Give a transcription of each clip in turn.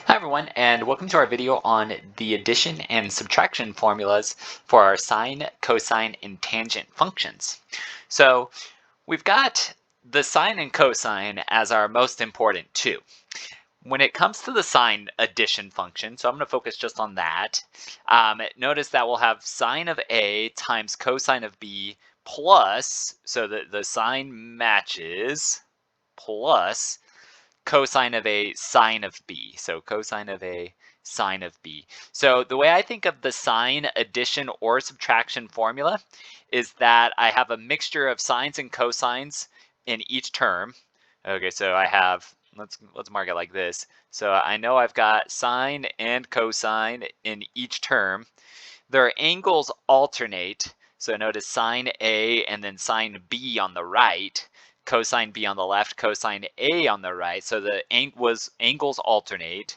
Hi everyone, and welcome to our video on the addition and subtraction formulas for our sine, cosine, and tangent functions. So we've got the sine and cosine as our most important two. When it comes to the sine addition function, so I'm going to focus just on that, notice that we'll have sine of A times cosine of B plus, so the sine matches, plus cosine of A sine of B. So cosine of A sine of B. So the way I think of the sine addition or subtraction formula is that I have a mixture of sines and cosines in each term. Okay, so I have, let's mark it like this. So I know I've got sine and cosine in each term. Their angles alternate. So notice sine A and then sine B on the right, cosine B on the left, cosine A on the right. So the angles alternate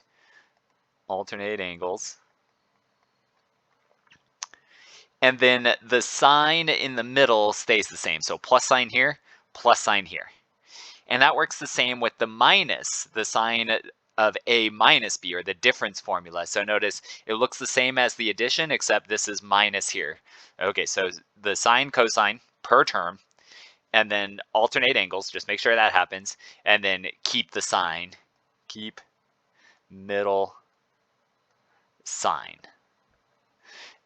angles. And then the sign in the middle stays the same. So plus sign here, plus sign here. And that works the same with the minus, the sign of A minus B, or the difference formula. So notice it looks the same as the addition, except this is minus here. Okay, so the sine, cosine per term, and then alternate angles, just make sure that happens, and then keep the sign, keep middle sign.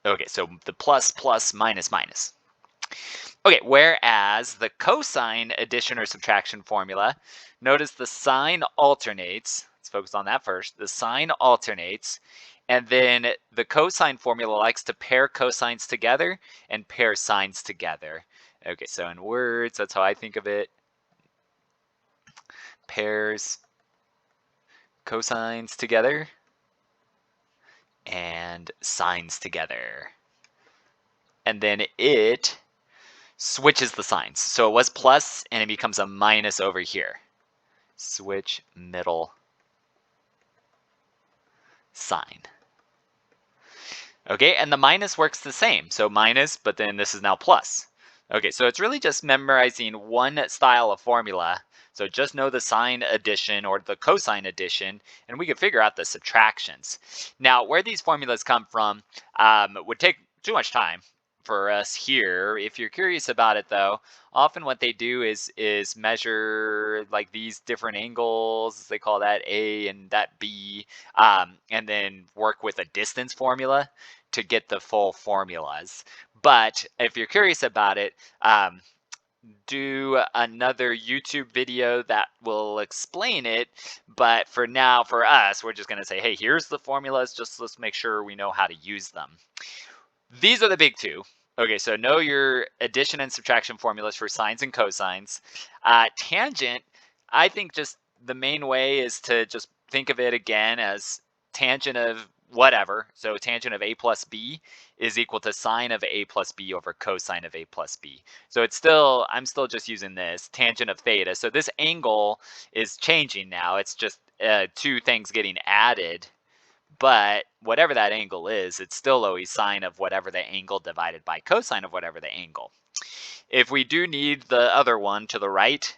Okay, so the plus, plus, minus, minus. Okay, whereas the cosine addition or subtraction formula, notice the sign alternates. Let's focus on that first. The sign alternates, and then the cosine formula likes to pair cosines together and pair sines together. Okay, so in words, that's how I think of it. Pairs cosines together and sines together. And then it switches the signs. So it was plus and it becomes a minus over here. Switch middle sign. Okay, and the minus works the same. So minus, but then this is now plus. Okay, so it's really just memorizing one style of formula. So just know the sine addition or the cosine addition, and we can figure out the subtractions. Now, where these formulas come from would take too much time for us here. If you're curious about it, though, often what they do is measure like these different angles. They call that A and that B, and then work with a distance formula to get the full formulas. But if you're curious about it, do another YouTube video that will explain it. But for now, for us, we're just going to say, hey, here's the formulas. Just let's make sure we know how to use them. These are the big two. Okay, so know your addition and subtraction formulas for sines and cosines. Tangent, I think just the main way is to just think of it again as tangent of whatever. So tangent of A plus B is equal to sine of A plus B over cosine of A plus B. So it's still, I'm still just using this tangent of theta. So this angle is changing now. It's just two things getting added. But whatever that angle is, it's still always sine of whatever the angle divided by cosine of whatever the angle. If we do need the other one to the right,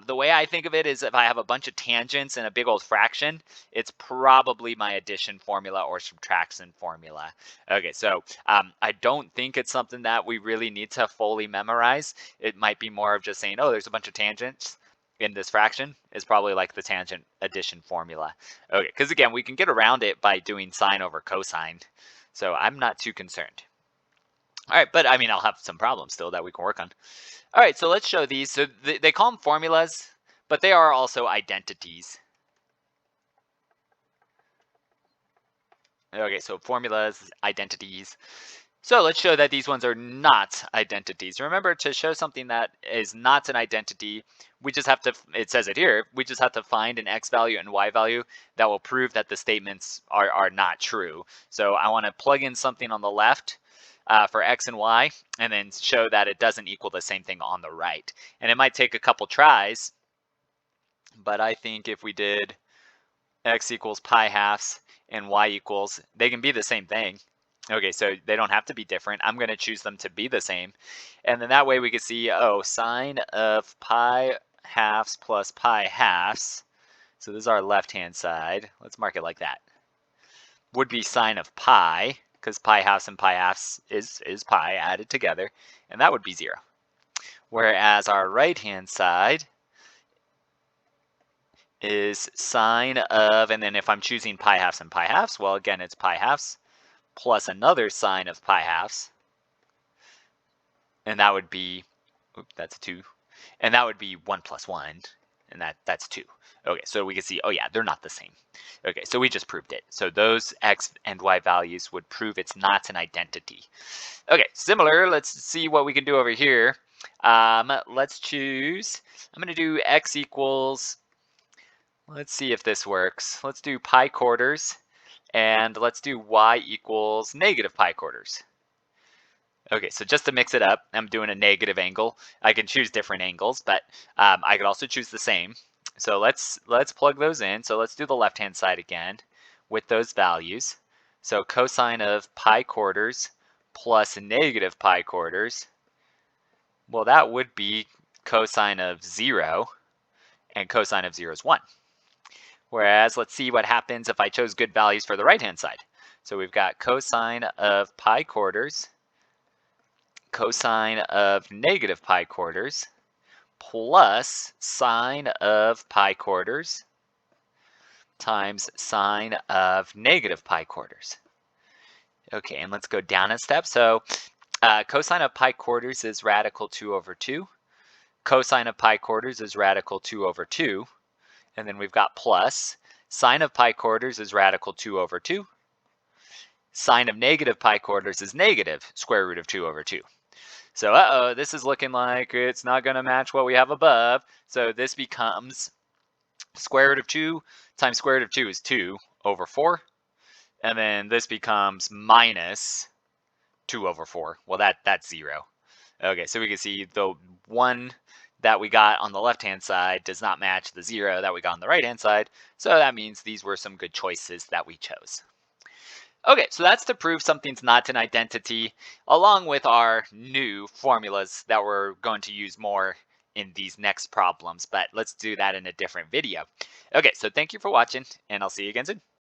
the way I think of it is if I have a bunch of tangents and a big old fraction, it's probably my addition formula or subtraction formula. Okay, so I don't think it's something that we really need to fully memorize. It might be more of just saying, oh, there's a bunch of tangents in this fraction is probably like the tangent addition formula. Okay, because again, we can get around it by doing sine over cosine. So I'm not too concerned. All right, but I mean, I'll have some problems still that we can work on. All right, so let's show these. So they call them formulas, but they are also identities. Okay, so formulas, identities. So let's show that these ones are not identities. Remember, to show something that is not an identity, we just have to, it says it here, we just have to find an x value and y value that will prove that the statements are not true. So I want to plug in something on the left for x and y, and then show that it doesn't equal the same thing on the right. And it might take a couple tries, but I think if we did x equals pi halves and y equals, they can be the same thing. Okay, so they don't have to be different. I'm going to choose them to be the same. And then that way we can see, oh, sine of pi halves plus pi halves So this is our left-hand side. Let's mark it like that. Would be sine of pi, because pi halves and pi halves is pi added together, and that would be 0. Whereas our right-hand side is sine of, and then if I'm choosing pi halves and pi halves, well, again, it's pi halves plus another sine of pi halves, and that would be, that's 2, and that would be 1 plus 1, and that's 2. Okay, so we can see, oh yeah, they're not the same. Okay, so we just proved it. So those x and y values would prove it's not an identity. Okay, similar, let's see what we can do over here. Let's choose, I'm going to do x equals, let's see if this works. Let's do pi quarters, and let's do y equals negative pi quarters. Okay, so just to mix it up, I'm doing a negative angle. I can choose different angles, but I could also choose the same. So let's plug those in. So let's do the left-hand side again with those values. So cosine of pi quarters plus negative pi quarters, well, that would be cosine of 0, and cosine of 0 is 1. Whereas, let's see what happens if I chose good values for the right-hand side. So we've got cosine of pi quarters, cosine of negative pi quarters, plus sine of pi quarters times sine of negative pi quarters. Okay, and let's go down a step. So cosine of pi quarters is radical 2 over 2. Cosine of pi quarters is radical 2 over 2. And then we've got plus. Sine of pi quarters is radical 2 over 2. Sine of negative pi quarters is negative square root of 2 over 2. So, this is looking like it's not going to match what we have above. So this becomes square root of 2 times square root of 2 is 2 over 4. And then this becomes minus 2 over 4. Well, that's 0. Okay, so we can see the 1 that we got on the left-hand side does not match the 0 that we got on the right-hand side. So that means these were some good choices that we chose. Okay, so that's to prove something's not an identity, along with our new formulas that we're going to use more in these next problems, but let's do that in a different video. Okay, so thank you for watching, and I'll see you again soon.